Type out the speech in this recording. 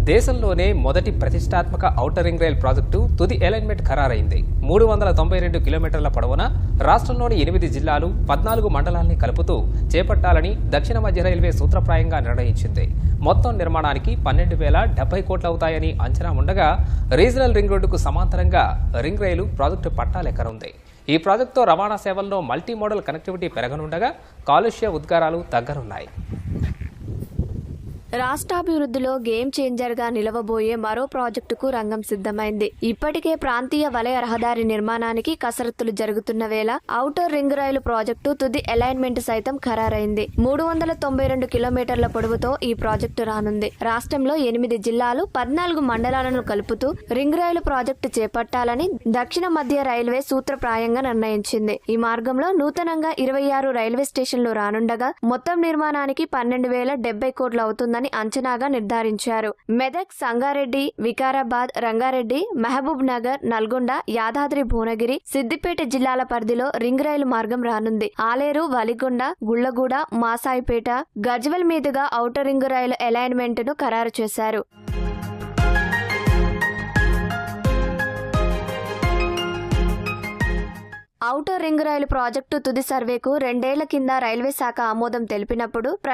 దేశంలోనే మొదటి ప్రతిష్టాత్మక ఔటర్ రింగ్ రైల్ ప్రాజెక్టు తుది అలైన్మెంట్ ఖరారైంది. 392 కిలోమీటర్ల పొడవున రాష్ట్రంలోని 8 జిల్లాలు 14 మండలాల్ని కలుపుతూ చేపట్టాలని దక్షిణ మధ్య రైల్వే సూత్రప్రాయంగా నిర్ణయించింది. మొత్తం నిర్మాణానికి 12,070 కోట్లు అవుతాయని అంచనా ఉండగా రీజనల్ రింగ్ రోడ్డుకు సమాంతరంగా రింగ్ రైలు ప్రాజెక్టు పట్టాలెక్కనుంది. ఈ ప్రాజెక్టుతో రవాణా సేవల్లో మల్టీ మోడల్ కనెక్టివిటీ పెరగనుండగా కాలుష్య ఉద్గారాలు తగ్గనున్నాయి. రాష్ట్రాభివృద్ధిలో గేమ్ చేంజర్ గా నిలవబోయే మరో ప్రాజెక్టుకు రంగం సిద్ధమైంది. ఇప్పటికే ప్రాంతీయ వలయ రహదారి నిర్మాణానికి కసరత్తులు జరుగుతున్న వేళ ఔటర్ రింగ్ రైలు ప్రాజెక్టు తుది అలైన్మెంట్ సైతం ఖరారైంది. 392 కిలోమీటర్ల పొడవుతో ఈ ప్రాజెక్టు రానుంది. రాష్ట్రంలో 8 జిల్లాలు 14 మండలాలను కలుపుతూ రింగ్ రైలు ప్రాజెక్టు చేపట్టాలని దక్షిణ మధ్య రైల్వే సూత్రప్రాయంగా నిర్ణయించింది. ఈ మార్గంలో నూతనంగా 26 రైల్వే స్టేషన్లు రానుండగా మొత్తం నిర్మాణానికి 12,070 కోట్లు అవుతుందని అంచనాగా నిర్ధారించారు. మెదక్, సంగారెడ్డి, వికారాబాద్, రంగారెడ్డి, మహబూబ్ నగర్, నల్గొండ, యాదాద్రి భువనగిరి, సిద్దిపేట జిల్లాల పరిధిలో రింగ్ రైలు మార్గం రానుంది. ఆలేరు, వలిగొండ, గుళ్లగూడ, మాసాయిపేట, గజ్వెల్ మీదుగా ఔటర్ రింగ్ రైలు అలైన్మెంట్ ను ఖరారు చేశారు. ఔటర్ రింగ్ రైలు ప్రాజెక్టు తుది సర్వేకు 2 ఏళ్ల కింద రైల్వే శాఖ ఆమోదం తెలిపినప్పుడు